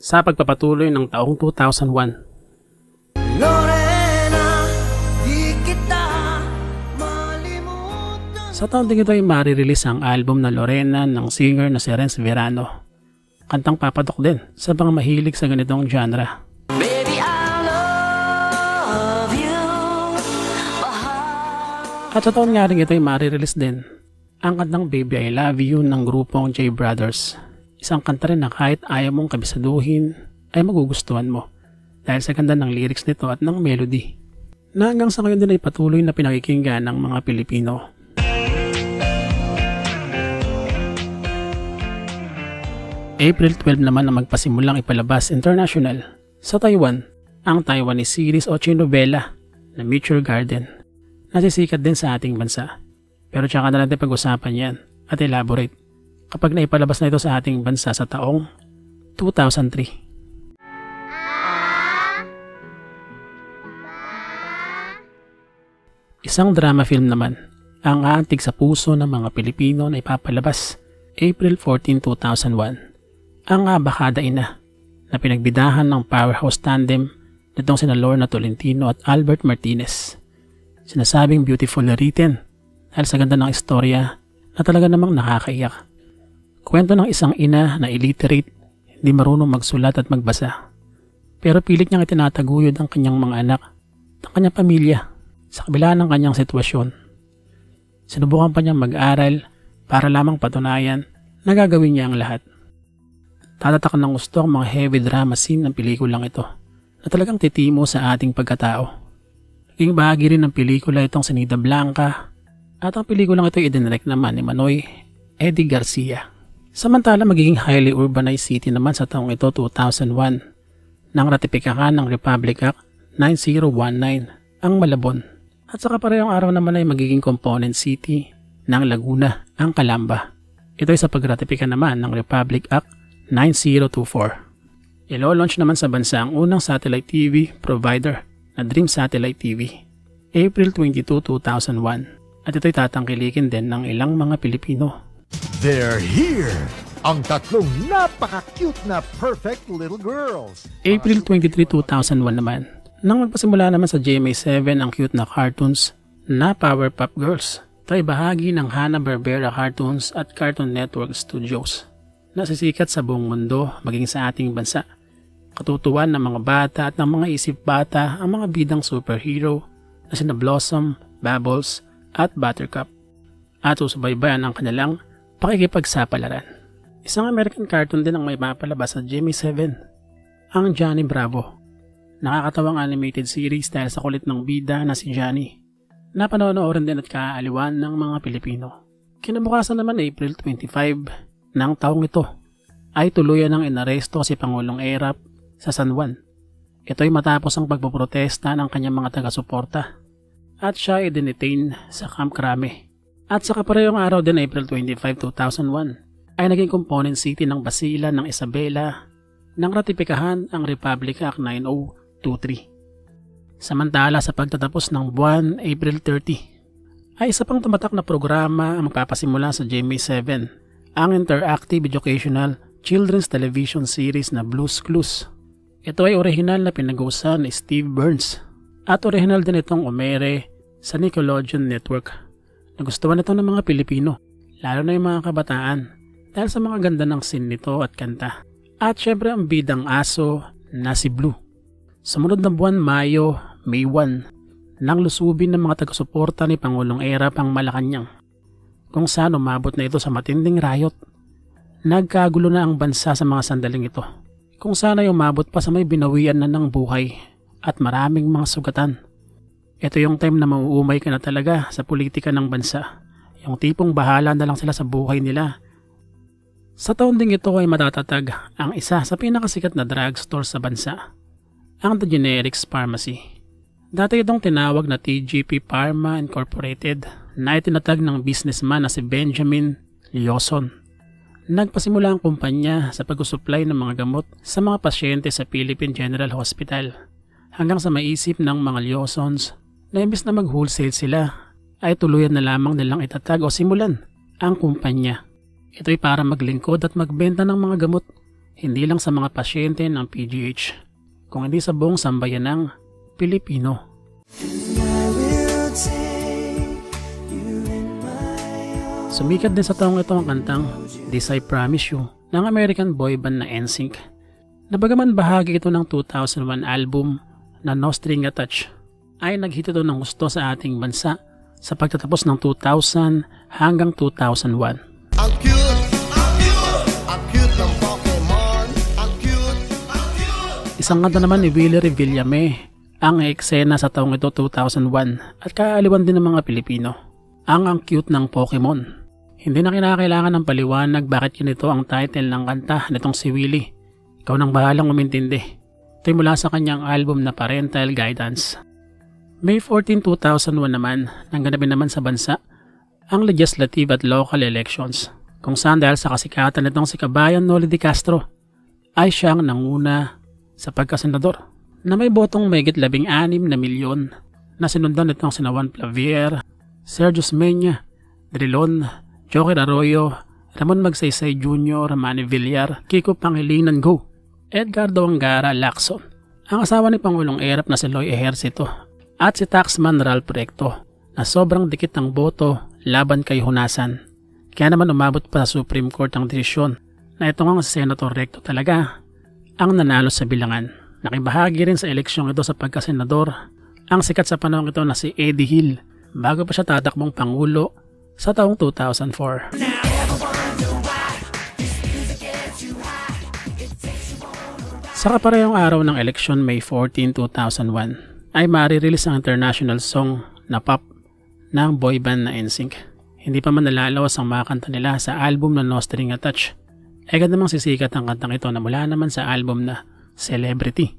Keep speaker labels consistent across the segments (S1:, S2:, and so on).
S1: sa pagpapatuloy ng taong 2001.
S2: Lorena, di kita malimutan.
S1: Sa taon din ito ay marirelease ang album na Lorena ng singer na si Renz Verano. Kantang papatok din sa mga mahilig sa ganitong genre.
S2: Baby, I love you.
S1: At sa taon nga rin ito ay marirelease din ang kantang Baby I Love You ng grupong J Brothers. Isang kanta rin na kahit ayaw mong kabisaduhin ay magugustuhan mo dahil sa ganda ng lyrics nito at ng melody na hanggang sa ngayon din ay patuloy na pinakikinggan ng mga Pilipino. April 12 naman na magpasimulang ipalabas international sa Taiwan ang Taiwanese series o telenovela na Meteor Garden. Nasisikat din sa ating bansa. Pero tsaka na natin pag-usapan yan at elaborate kapag naipalabas na ito sa ating bansa sa taong 2003. Isang drama film naman ang aantig sa puso ng mga Pilipino na ipapalabas April 14, 2001. Ang Bakada Ina na pinagbidahan ng powerhouse tandem nitong sina Lorna Tolentino at Albert Martinez. Sinasabing beautifully written dahil sa ganda ng istorya na talaga namang nakakaiyak. Kwento ng isang ina na illiterate, hindi marunong magsulat at magbasa. Pero pilit niyang itinataguyod ang kanyang mga anak at ang kanyang pamilya sa kabila ng kanyang sitwasyon. Sinubukan pa niyang mag-aral para lamang patunayan na gagawin niya ang lahat. Tatatak ng gusto ang mga heavy drama scene ng pelikulang ito na talagang titimo sa ating pagkatao. Naging bahagi rin ng pelikula itong si Nida Blanca at ang pelikulang ito ay idinirect naman ni Manoy Eddie Garcia. Samantala magiging highly urbanized city naman sa taong ito 2001 nang ratipikahan ng Republic Act 9019 ang Malabon. At sa kaparehong araw naman ay magiging component city ng Laguna ang Calamba. Ito ay sa pagratipika naman ng Republic Act 9024. Ilo-launch naman sa bansa ang unang satellite TV provider na Dream Satellite TV, April 22, 2001. At ito'y tatangkilikin din ng ilang mga Pilipino.
S3: They're here! Ang tatlong napaka-cute na perfect little girls.
S1: April 23, 2001 naman, nang magpasimula naman sa GMA7 ang cute na cartoons na Powerpuff Girls. Ito ay bahagi ng Hanna-Barbera Cartoons at Cartoon Network Studios. Nasisikat sa buong mundo maging sa ating bansa. Katutuan ng mga bata at ng mga isip bata ang mga bidang superhero na sina Blossom, Bubbles at Buttercup. At susubaybayan ang kanilang pakikipagsapalaran. Isang American cartoon din ang may mapalabas sa GMA7, ang Johnny Bravo. Nakakatawang animated series dahil sa kulit ng bida na si Johnny. Napanoorin din at kaaliwan ng mga Pilipino. Kinabukasan naman April 25 ng taong ito ay tuluyan ng inaresto si Pangulong Erap sa San Juan. Ito ay matapos ang pagpoprotesta ng kanyang mga taga-suporta at siya ay dinetain sa Camp Crame. At sa kaparehong araw din April 25, 2001 ay naging component city ng Basilan ng Isabela nang ratipikahan ang Republic Act 9023. Samantala sa pagtatapos ng buwan April 30 ay isa pang tumatak na programa ang magpapasimula sa GMA7, ang interactive educational children's television series na Blue's Clues. Ito ay orihinal na pinag-usapan ni Steve Burns at orihinal din itong umere sa Nickelodeon Network. Nagustuhan ito ng mga Pilipino, lalo na yung mga kabataan dahil sa mga ganda ng scene nito at kanta. At syempre ang bidang aso na si Blue. Sumunod na buwan Mayo, May 1, nang lusubin ng mga taga-suporta ni Pangulong Erap ang Malacanang, kung saan umabot na ito sa matinding riot. Nagkagulo na ang bansa sa mga sandaling ito, kung saan ay umabot pa sa may binawian na ng buhay at maraming mga sugatan. Ito yung time na mauumay ka na talaga sa politika ng bansa, yung tipong bahala na lang sila sa buhay nila. Sa taon ding ito ay matatatag ang isa sa pinakasikat na drugstore sa bansa, ang The Generics Pharmacy. Dati itong tinawag na TGP Pharma Incorporated na itinatag ng businessman na si Benjamin Lioson. Nagpasimula ang kumpanya sa pag-supply ng mga gamot sa mga pasyente sa Philippine General Hospital hanggang sa maisip ng mga Liosons na imbes na mag-wholesale sila ay tuluyan na lamang nilang itatag o simulan ang kumpanya. Ito'y para maglingkod at magbenta ng mga gamot hindi lang sa mga pasyente ng PGH, kung hindi sa buong sambayan ng Pilipino. Sumikat din sa taong ito ang kantang This I Promise You ng American boy band na NSYNC, na bagaman bahagi ito ng 2001 album na No String Attached, ay naghit ito ng gusto sa ating bansa sa pagtatapos ng 2000 hanggang 2001.
S4: I'm cute, I'm cute, I'm cute ng Pokemon, I'm cute, I'm cute.
S1: Isang kanta naman ni Willie Revillame ang eksena sa taong ito 2001 at kaaliwan din ng mga Pilipino. Ang cute ng Pokemon. Hindi na kinakailangan ng paliwanag bakit ganito ang title ng kanta nitong si Willie. Ikaw nang bahalang umintindi. Ito'y mula sa kanyang album na Parental Guidance. May 14, 2001 naman, nangganapin naman sa bansa ang legislative at local elections, kung saan dahil sa kasikatan nitong si Kabayan Noli de Castro ay siyang nanguna sa pagkasenador na may botong mahigit 16 na milyon na sinundan nitong sina Juan Clavier, Sergio Osmeña, Drilon, Joker Arroyo, Ramon Magsaysay Jr., Manny Villar, Kiko Pangilinan Go, Edgardo Angara Lacson, ang asawa ni Pangulong Erap na si Loy Ejercito, at si Taxman Ralph Recto na sobrang dikit ng boto laban kay Hunasan. Kaya naman umabot pa sa Supreme Court ang desisyon na ito nga si Senator Recto talaga ang nanalo sa bilangan. Nakibahagi rin sa eleksyong ito sa pagkasenador ang sikat sa panahon ito na si Eddie Hill bago pa siya tatakbong Pangulo sa taong 2004. Sa kaparehong araw ng eleksyon May 14, 2001 ay marirelease ang international song na pop ng boy band na NSYNC. Hindi pa man nalalawas ang mga kanta nila sa album na No String Attached. Agad namang sisikat ang kantang ito na mula naman sa album na Celebrity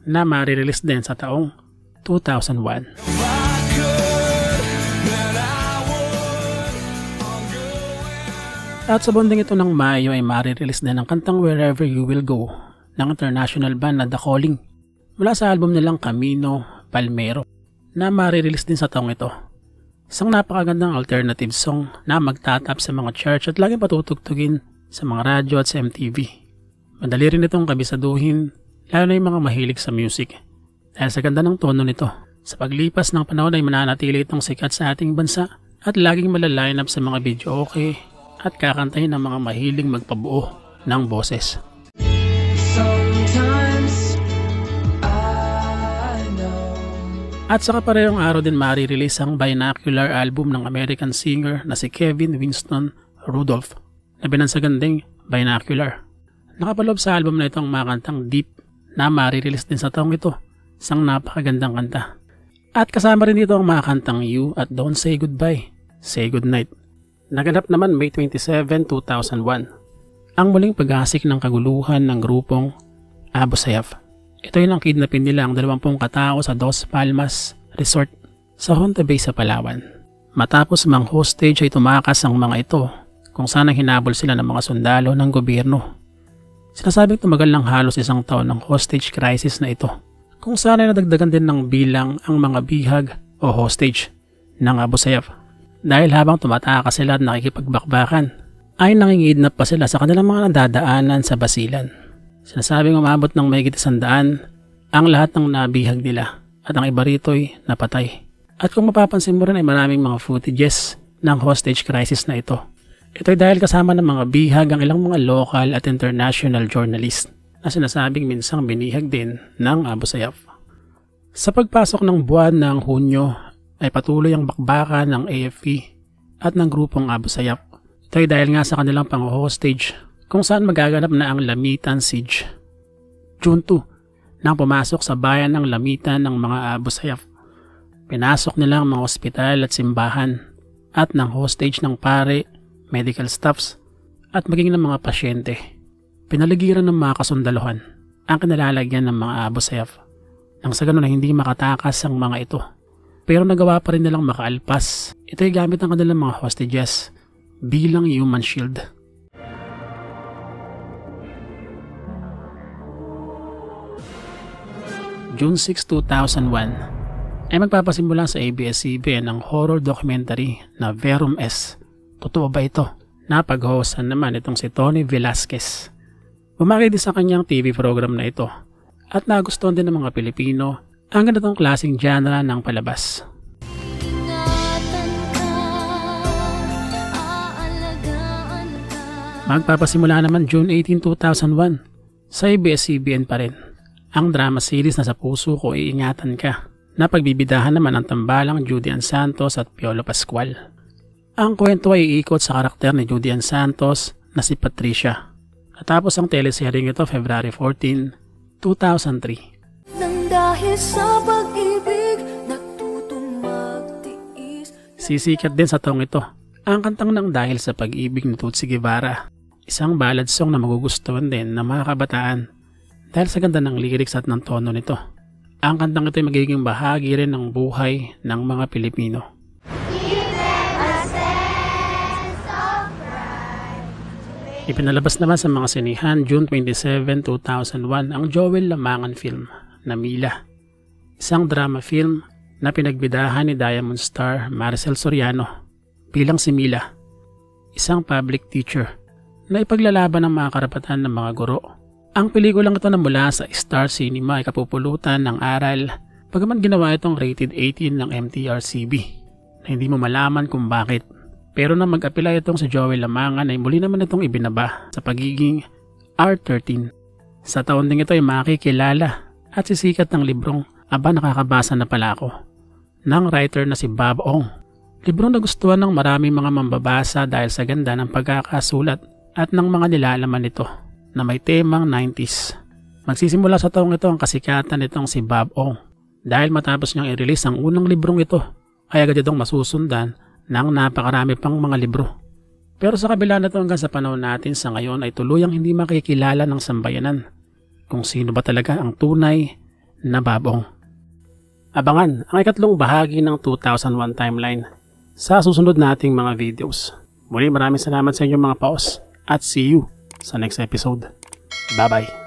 S1: na marirelease din sa taong 2001. At sa bonding ito ng Mayo ay marirelease din ang kantang Wherever You Will Go ng international band na The Calling mula sa album nilang Camino Palmero na marirelease din sa taong ito. Isang napakagandang alternative song na magtatap sa mga church at laging patutugtugin sa mga radyo at sa MTV. Madali rin itong kabisaduhin lalo na yung mga mahilig sa music dahil sa ganda ng tono nito. Sa paglipas ng panahon ay mananatili itong sikat sa ating bansa at laging malaline up sa mga video okay at kakantahin ng mga mahiling magpabuo ng boses. At sa kaparehong araw din marirelease ang Binocular album ng American singer na si Kevin Winston Rudolph na binansagan ding Binocular. Nakapaloob sa album na ito ang mga kantang Deep na marirelease din sa taong ito, isang napakagandang kanta. At kasama rin dito ang mga kantang You at Don't Say Goodbye, Say Goodnight. Naganap naman May 27, 2001 ang muling paghasik ng kaguluhan ng grupong Abu Sayyaf. Ito yung ang kidnapin nila ang 20 katao sa Dos Palmas Resort sa Honda Bay sa Palawan. Matapos mang hostage ay tumakas ang mga ito kung saan hinabol sila ng mga sundalo ng gobyerno. Sinasabing tumagal ng halos 1 taon ng hostage crisis na ito kung saan ay nadagdagan din ng bilang ang mga bihag o hostage ng Abu Sayyaf. Dahil habang tumatakas sila at nakikipagbakbakan, ay nangingidnap pa sila sa kanilang mga nadadaanan sa basilan. Sinasabing umabot ng mahigit 100 ang lahat ng nabihag nila at ang iba rito'y napatay. At kung mapapansin mo rin ay maraming mga footages ng hostage crisis na ito. Ito'y dahil kasama ng mga bihag ang ilang mga local at international journalist na sinasabing minsang binihag din ng Abu Sayyaf. Sa pagpasok ng buwan ng Hunyo ay patuloy ang bakbakan ng AFP at ng grupong Abu Sayyaf. Ito'y dahil nga sa kanilang pang-hostage kung saan magaganap na ang Lamitan Siege. June 2, nang pumasok sa bayan ng Lamitan ng mga Abu Sayyaf. Pinasok nila ang mga ospital at simbahan at ng hostage ng pare, medical staffs at maging ng mga pasyente. Pinaligiran ng mga kasundaluhan ang kinalalagyan ng mga Abu Sayyaf nang sa ganun na hindi makatakas ang mga ito. Pero nagawa pa rin nilang makaalpas. Ito'y gamit ng kanilang mga hostages bilang human shield. June 6, 2001 ay magpapasimula sa ABS-CBN ang horror documentary na Verum S. Totoo ba ito? Napag-hostan naman itong si Tony Velasquez. Bumagay din sa kanyang TV program na ito at nagustuhan din ng mga Pilipino ang ganitong klaseng genre ng palabas. Magpapasimula naman June 18, 2001 sa ABS-CBN pa rin ang drama series na Sa Puso Ko Iingatan Ka na pagbibidahan naman ang tambalang Judy Ann Santos at Piolo Pascual. Ang kwento ay iikot sa karakter ni Judy Ann Santos na si Patricia. Natapos ang teleseryeng ito February 14, 2003.
S2: Nang dahil sa pag-ibig, natutong magtiis.
S1: Sisikat din sa taong ito ang kantang Nang Dahil sa Pag-ibig ni Tutsi Guevara, isang ballad song na magugustuhan din ng mga kabataan dahil sa ganda ng lyrics at ng tono nito. Ang kantang ito ay magiging bahagi rin ng buhay ng mga Pilipino. Ipinalabas naman sa mga sinihan June 27, 2001 ang Joel Lamangan film na Mila, isang drama film na pinagbidahan ni Diamond star Maricel Soriano bilang si Mila, isang public teacher na ipaglalaban ng mga karapatan ng mga guro. Ang pelikulang ito na mula sa Star Cinema ay kapupulutan ng aral bagaman ginawa itong rated 18 ng MTRCB na hindi mo malaman kung bakit. Pero nang mag-apela itong si Joel Lamangan ay muli naman itong ibinaba sa pagiging R13. Sa taon ding ito ay makikilala at sisikat ng librong Aba Nakakabasa Na Pala Ako ng writer na si Bob Ong. Librong nagustuhan ng maraming mga mambabasa dahil sa ganda ng pagkakasulat at ng mga nilalaman nito na may temang 90s. Magsisimula sa taong ito ang kasikatan nitong si Bob Ong dahil matapos niyang i-release ang unang librong ito ay agad itong masusundan ng napakarami pang mga libro. Pero sa kabila na ito hanggang sa panahon natin sa ngayon ay tuluyang hindi makikilala ng sambayanan kung sino ba talaga ang tunay na Bob Ong. Abangan ang ikatlong bahagi ng 2001 timeline sa susunod nating mga videos. Muli maraming salamat sa inyong mga paos at see you sa next episode. Bye bye.